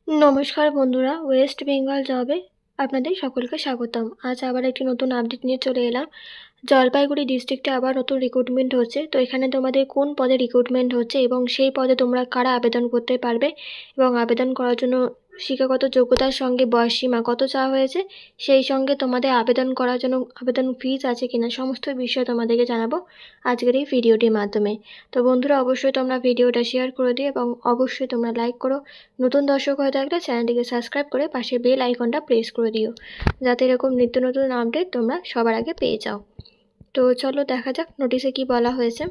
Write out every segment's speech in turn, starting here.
নমস্কার বন্ধুরা, ওয়েস্ট বেঙ্গল জবে আপনাদের সকলকে স্বাগতম। আজ আবার একটি নতুন আপডেট নিয়ে চলে এলাম। জলপাইগুড়ি ডিস্ট্রিক্টে আবার নতুন রিক্রুটমেন্ট হচ্ছে। তো এখানে তোমাদের কোন পদে রিক্রুটমেন্ট হচ্ছে এবং সেই পদে তোমরা কারা আবেদন করতে পারবে এবং আবেদন করার জন্য শিক্ষাগত যোগ্যতার সঙ্গে বয়সসীমা কত চাওয়া হয়েছে, সেই সঙ্গে তোমাদের আবেদন করার জন্য আবেদন ফিজ আছে কিনা, সমস্ত বিষয় তোমাদেরকে জানাবো আজকের এই ভিডিওটির মাধ্যমে। তো বন্ধুরা, অবশ্যই তোমরা ভিডিওটা শেয়ার করে দিও এবং অবশ্যই তোমরা লাইক করো। নতুন দর্শক হয়ে থাকলে চ্যানেলটিকে সাবস্ক্রাইব করে পাশে বেল আইকনটা প্রেস করে দিও, যাতে এরকম নিত্য নতুন আপডেট তোমরা সবার আগে পেয়ে যাও। তো চলো দেখা যাক নোটিশে কি বলা হয়েছে।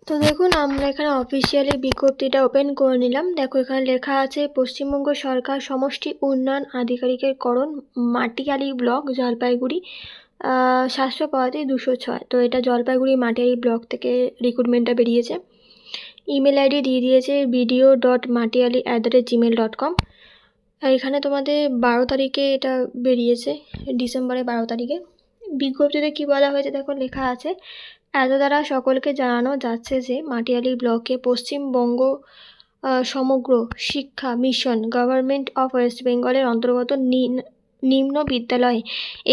তো দেখুন, আমরা এখানে অফিসিয়ালি বিজ্ঞপ্তিটা ওপেন করে নিলাম। দেখো, এখানে লেখা আছে পশ্চিমবঙ্গ সরকার সমষ্টি উন্নয়ন আধিকারিকের করণ, মাটিয়ালি ব্লক, জলপাইগুড়ি, 735 206। তো এটা জলপাইগুড়ি মাটিয়ালি ব্লক থেকে রিক্রুটমেন্টটা বেরিয়েছে। ইমেল আইডি দিয়ে দিয়েছে video.matiali@gmail.com। এখানে তোমাদের 12 তারিখে এটা বেরিয়েছে, ডিসেম্বরের 12 তারিখে। বিজ্ঞপ্তিতে কি বলা হয়েছে দেখো, লেখা আছে, এত দ্বারা সকলকে জানানো যাচ্ছে যে মাটিয়ালি ব্লকে পশ্চিমবঙ্গ সমগ্র শিক্ষা মিশন গভর্নমেন্ট অফ ওয়েস্ট বেঙ্গলের অন্তর্গত নিম্ন বিদ্যালয়ে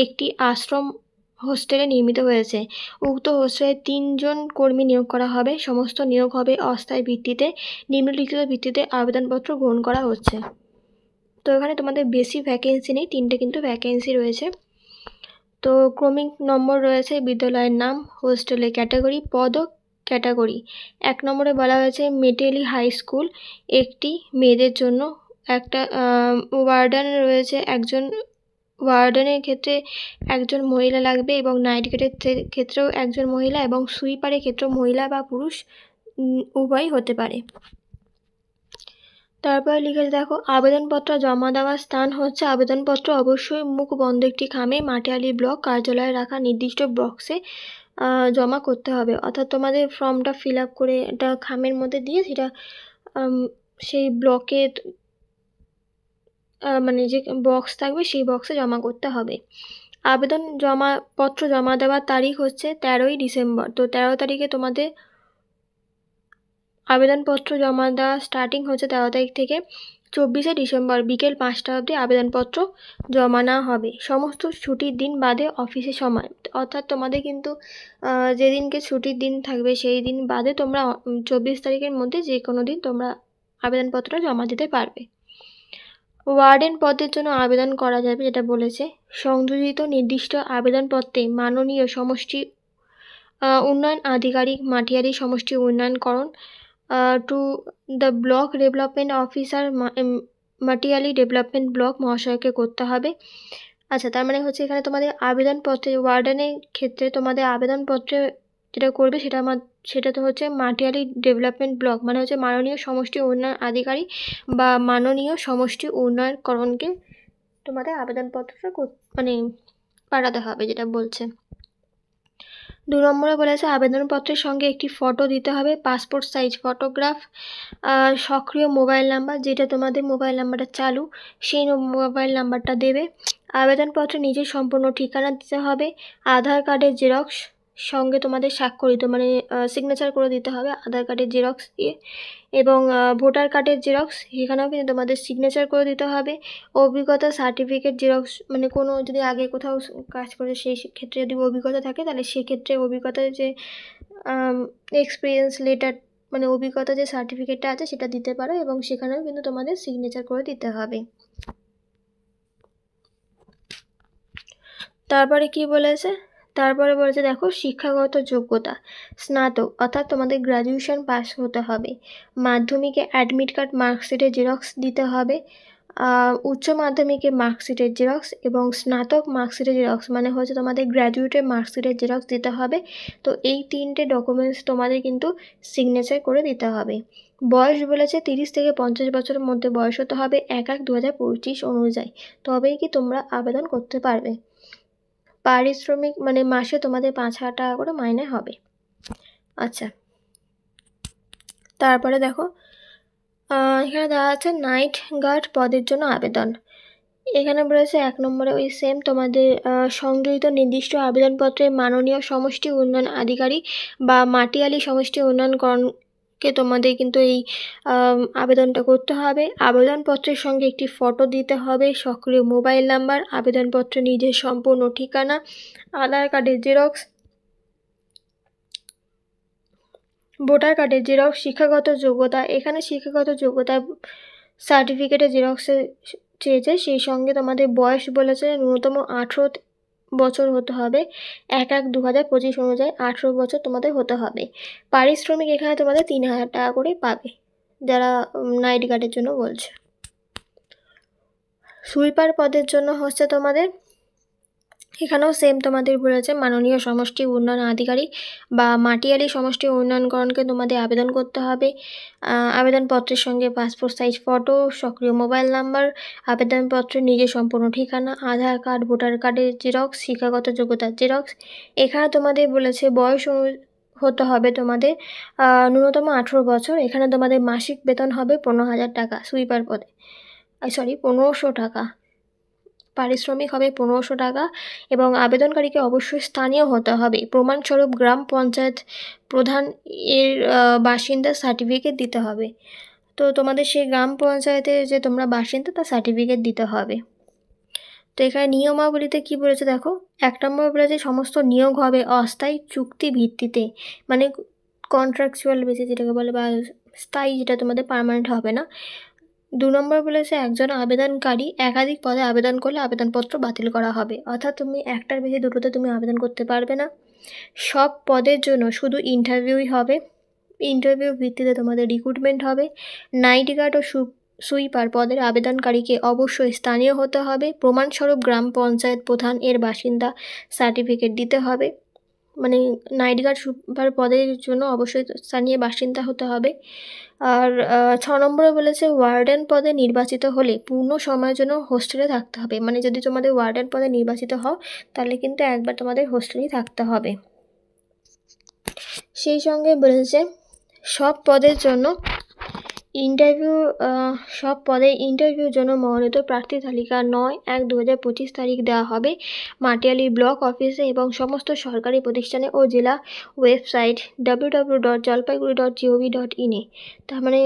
একটি আশ্রম হোস্টেলে নির্মিত হয়েছে। উক্ত হোস্টেলে 3 জন কর্মী নিয়োগ করা হবে। সমস্ত নিয়োগ হবে অস্থায়ী ভিত্তিতে। নিম্নলিখিত ভিত্তিতে আবেদনপত্র গ্রহণ করা হচ্ছে। তো এখানে তোমাদের বেশি ভ্যাকেন্সি নেই, 3টে কিন্তু ভ্যাকেন্সি রয়েছে। তো ক্রমিক নম্বর রয়েছে, বিদ্যালয়ের নাম, হোস্টেলের ক্যাটাগরি, পদ ও ক্যাটাগরি। 1 নম্বরে বলা হয়েছে মেটেলি হাই স্কুল, একটি মেয়েদের জন্য, একটা ওয়ার্ডেন রয়েছে, একজন ওয়ার্ডেনের ক্ষেত্রে একজন মহিলা লাগবে এবং নাইট গার্ডের ক্ষেত্রেও একজন মহিলা এবং সুইপারের ক্ষেত্রেও মহিলা বা পুরুষ উভয়ই হতে পারে। তারপরে লিখেছে দেখো, আবেদনপত্র জমা দেওয়ার স্থান হচ্ছে, আবেদনপত্র অবশ্যই মুখ বন্ধ একটি খামে মাটিয়ালি ব্লক কার্যালয়ে রাখা নির্দিষ্ট বক্সে জমা করতে হবে। অর্থাৎ তোমাদের ফর্মটা ফিল আপ করে একটা খামের মধ্যে দিয়ে সেটা সেই ব্লকে মানে যে বক্স থাকবে সেই বক্সে জমা করতে হবে। পত্র জমা দেওয়ার তারিখ হচ্ছে 13ই ডিসেম্বর। তো 13 তারিখে তোমাদের আবেদনপত্র জমা দেওয়া স্টার্টিং হচ্ছে 13 তারিখ থেকে 24শে ডিসেম্বর বিকেল 5টা অবধি আবেদনপত্র জমা নেওয়া হবে। সমস্ত ছুটির দিন বাদে অফিসের সময়, অর্থাৎ তোমাদের কিন্তু যেদিনকে ছুটির দিন থাকবে সেই দিন বাদে তোমরা 24 তারিখের মধ্যে যে কোনো দিন তোমরা আবেদনপত্র জমা দিতে পারবে। ওয়ার্ডেন পদের জন্য আবেদন করা যাবে, যেটা বলেছে। সংযোজিত নির্দিষ্ট আবেদনপত্রে মাননীয় সমষ্টি উন্নয়ন আধিকারিক মাটিয়ালি সমষ্টি উন্নয়নকরণ to the block development officer Matiali development block মহাশয়কে করতে হবে। আচ্ছা, তার মানে হচ্ছে এখানে তোমাদের আবেদনপত্রে ওয়ার্ডেনের ক্ষেত্রে তোমাদের আবেদনপত্রে যেটা করবে সেটা তো হচ্ছে মাটিয়ালি ডেভেলপমেন্ট ব্লক, মানে হচ্ছে মাননীয় সমষ্টি উন্নয়ন আধিকারিক বা মাননীয় সমষ্টি উন্নয়নকরণকে তোমাদের আবেদনপত্রটা মানে পাঠাতে হবে, যেটা বলছে। 2 নম্বরে বলেছে আবেদনপত্রের সঙ্গে একটি ফটো দিতে হবে, পাসপোর্ট সাইজ ফটোগ্রাফ, সক্রিয় মোবাইল নাম্বার, যেটা তোমাদের মোবাইল নাম্বারটা চালু সেই মোবাইল নাম্বারটা দেবে। আবেদনপত্রে নিজের সম্পূর্ণ ঠিকানা দিতে হবে, আধার কার্ডের জেরক্স সঙ্গে তোমাদের স্বাক্ষরিত মানে সিগনেচার করে দিতে হবে আধার কার্ডের জেরক্স দিয়ে, এবং ভোটার কার্ডের জেরক্স সেখানেও কিন্তু তোমাদের সিগনেচার করে দিতে হবে। অভিজ্ঞতা সার্টিফিকেট জেরক্স, মানে কোনো যদি আগে কোথাও কাজ করে সেই ক্ষেত্রে যদি অভিজ্ঞতা থাকে তাহলে সেক্ষেত্রে অভিজ্ঞতার যে এক্সপিরিয়েন্স লেটার, মানে অভিজ্ঞতা যে সার্টিফিকেটটা আছে সেটা দিতে পারো এবং সেখানেও কিন্তু তোমাদের সিগনেচার করে দিতে হবে। তারপরে কি বলেছে, তারপরে বলেছে দেখো, শিক্ষাগত যোগ্যতা স্নাতক, অর্থাৎ তোমাদের গ্র্যাজুয়েশন পাস হতে হবে। মাধ্যমিকে অ্যাডমিট কার্ড মার্কশিটের জেরক্স দিতে হবে, উচ্চ মাধ্যমিকে মার্কশিটের জেরক্স এবং স্নাতক মার্কশিটের জেরক্স, মানে হচ্ছে তোমাদের গ্র্যাজুয়েটের মার্কশিটের জেরক্স দিতে হবে। তো এই 3টে ডকুমেন্টস তোমাদের কিন্তু সিগনেচার করে দিতে হবে। বয়স বলেছে 30 থেকে 50 বছরের মধ্যে বয়স হতে হবে 1/1/2025 অনুযায়ী, তবেই কি তোমরা আবেদন করতে পারবে। পারিশ্রমিক মানে মাসে তোমাদের 5,000 টাকা করে মাইনে হবে। আচ্ছা, তারপরে দেখো এখানে দেওয়া আছে নাইট গার্ড পদের জন্য আবেদন। এখানে বলেছে 1 নম্বরে ওই সেম তোমাদের সংযোজিত নির্দিষ্ট আবেদনপত্রে মাননীয় সমষ্টি উন্নয়ন আধিকারিক বা মাটিয়ালি সমষ্টি উন্নয়নকরণ কে তোমাদের কিন্তু এই আবেদনটা করতে হবে। আবেদনপত্রের সঙ্গে একটি ফটো দিতে হবে, সক্রিয় মোবাইল নাম্বার, আবেদনপত্রে নিজের সম্পূর্ণ ঠিকানা, আধার কার্ডের জেরক্স, ভোটার কার্ডের জেরক্স, শিক্ষাগত যোগ্যতা, এখানে শিক্ষাগত যোগ্যতা সার্টিফিকেটের জেরক্সে চেয়েছে, সেই সঙ্গে তোমাদের বয়স বলেছে ন্যূনতম 18 বছর হতে হবে। 1/1/2025 অনুযায়ী 18 বছর তোমাদের হতে হবে। পারিশ্রমিক এখানে তোমাদের 3000 টাকা করে পাবে, যারা নাইট গার্ডের জন্য বলছে। সুইপার পদের জন্য হচ্ছে তোমাদের এখানেও সেম তোমাদের বলেছে মাননীয় সমষ্টি উন্নয়ন আধিকারিক বা মাটিয়ালি সমষ্টি উন্নয়নকরণকে তোমাদের আবেদন করতে হবে। আবেদনপত্রের সঙ্গে পাসপোর্ট সাইজ ফটো, সক্রিয় মোবাইল নাম্বার, আবেদনপত্রের নিজের সম্পূর্ণ ঠিকানা, আধার কার্ড, ভোটার কার্ডের জেরক্স, শিক্ষাগত যোগ্যতার জেরক্স। এখানে তোমাদের বলেছে বয়স হতে হবে তোমাদের ন্যূনতম 18 বছর। এখানে তোমাদের মাসিক বেতন হবে 15,000 টাকা সুইপার পদে, 1500 টাকা। পারিশ্রমিক হবে 1500 টাকা এবং আবেদনকারীকে অবশ্যই স্থানীয় হতে হবে। প্রমাণস্বরূপ গ্রাম পঞ্চায়েত প্রধান এর বাসিন্দার সার্টিফিকেট দিতে হবে। তো তোমাদের সেই গ্রাম পঞ্চায়েতের যে তোমরা বাসিন্দা তার সার্টিফিকেট দিতে হবে। তো এখানে নিয়মাবলীতে কি বলেছে দেখো, 1 নম্বর বলেছে সমস্ত নিয়োগ হবে অস্থায়ী চুক্তি ভিত্তিতে, মানে কন্ট্রাকচুয়াল বেসিস যেটাকে বলে, বা স্থায়ী, যেটা তোমাদের পার্মানেন্ট হবে না। 2 নম্বর বলেছে একজন আবেদনকারী একাধিক পদে আবেদন করলে আবেদনপত্র বাতিল করা হবে, অর্থাৎ তুমি একটার বেশি দুটোতে তুমি আবেদন করতে পারবে না। সব পদের জন্য শুধু ইন্টারভিউই হবে, ইন্টারভিউ ভিত্তিতে তোমাদের রিক্রুটমেন্ট হবে। নাইট গার্ড ও সুইপার পদের আবেদনকারীকে অবশ্যই স্থানীয় হতে হবে। প্রমাণস্বরূপ গ্রাম পঞ্চায়েত প্রধান এর বাসিন্দা সার্টিফিকেট দিতে হবে, মানে নাইট গার্ড সুপার পদের জন্য অবশ্যই স্থানীয় বাসিন্দা হতে হবে। আর 6 নম্বরে বলেছে ওয়ার্ডেন পদে নির্বাচিত হলে পূর্ণ সময়ের জন্য হোস্টেলে থাকতে হবে, মানে যদি তোমাদের ওয়ার্ডেন পদে নির্বাচিত হও তাহলে কিন্তু একবার তোমাদের হোস্টেলেই থাকতে হবে। সেই সঙ্গে বলেছে সব পদের জন্য সব পদে ইন্টারভিউর জন্য মনোনীত প্রার্থী তালিকা 9/1/2025 তারিখ দেওয়া হবে মাটিয়ালি ব্লক অফিসে এবং সমস্ত সরকারি প্রতিষ্ঠানে ও জেলা ওয়েবসাইট www.jalpaiguri.gov.in এ। তার মানে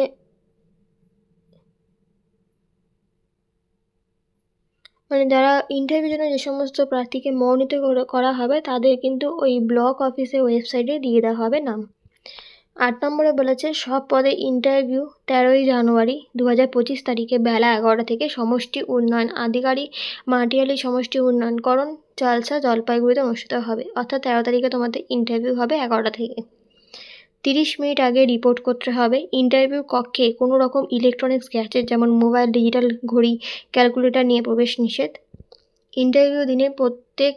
যারা ইন্টারভিউর জন্য যে সমস্ত প্রার্থীকে মনোনীত করা হবে তাদের কিন্তু ওই ব্লক অফিসে ওয়েবসাইটে দিয়ে দেওয়া হবে নাম। 8 নম্বরে বলেছে সব পদে ইন্টারভিউ 13ই জানুয়ারি 2025 তারিখে বেলা 11টা থেকে সমষ্টি উন্নয়ন আধিকারিক মাটিয়ালি সমষ্টি উন্নয়নকরণ চালসা জলপাইগুড়িতে অনুষ্ঠিত হবে, অর্থাৎ 13 তারিখে তোমাদের ইন্টারভিউ হবে 11টা থেকে। 30 মিনিট আগে রিপোর্ট করতে হবে। ইন্টারভিউ কক্ষে কোনো রকম ইলেকট্রনিক্স গ্যাজেট যেমন মোবাইল, ডিজিটাল ঘড়ি, ক্যালকুলেটর নিয়ে প্রবেশ নিষেধ। ইন্টারভিউ দিনে প্রত্যেক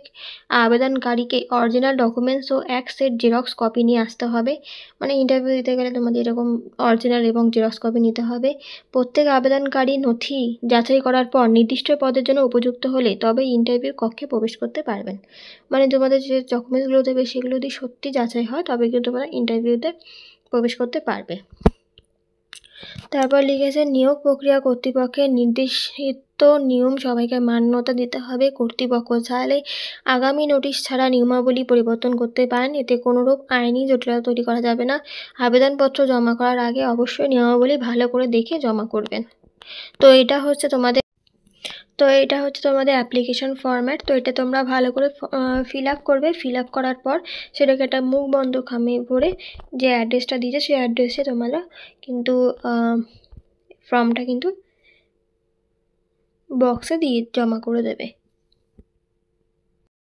আবেদনকারীকে অরিজিনাল ডকুমেন্টস ও 1 সেট জেরক্স কপি নিয়ে আসতে হবে, মানে ইন্টারভিউ দিতে গেলে তোমাদের এরকম অরিজিনাল এবং জেরক্স কপি নিতে হবে। প্রত্যেক আবেদনকারী নথি যাচাই করার পর নির্দিষ্ট পদের জন্য উপযুক্ত হলে তবে ইন্টারভিউ কক্ষে প্রবেশ করতে পারবেন, মানে তোমাদের যে ডকুমেন্টসগুলো দেবে সেগুলো যদি সত্যি যাচাই হয় তবে কিন্তু তোমরা ইন্টারভিউতে প্রবেশ করতে পারবে। তারপর লিখেছে নিয়োগ প্রক্রিয়া কর্তৃপক্ষের নির্দেশিত নিয়ম সবাইকে মান্যতা দিতে হবে। কর্তৃপক্ষ চাইলে আগামী নোটিশ ছাড়া নিয়মাবলী পরিবর্তন করতে পারেন, এতে কোনোরূপ আইনি জটিলতা তৈরি করা যাবে না। আবেদনপত্র জমা করার আগে অবশ্যই নিয়মাবলী ভালো করে দেখে জমা করবেন। তো এটা হচ্ছে তোমাদের অ্যাপ্লিকেশন ফরম্যাট। তো এটা তোমরা ভালো করে ফিল আপ করবে। ফিল আপ করার পর সেটাকে একটা মুখ বন্ধ খামে ভরে যে অ্যাড্রেসটা দিয়েছে সেই অ্যাড্রেসে তোমরা কিন্তু ফর্মটা কিন্তু বক্সে দিয়ে জমা করে দেবে।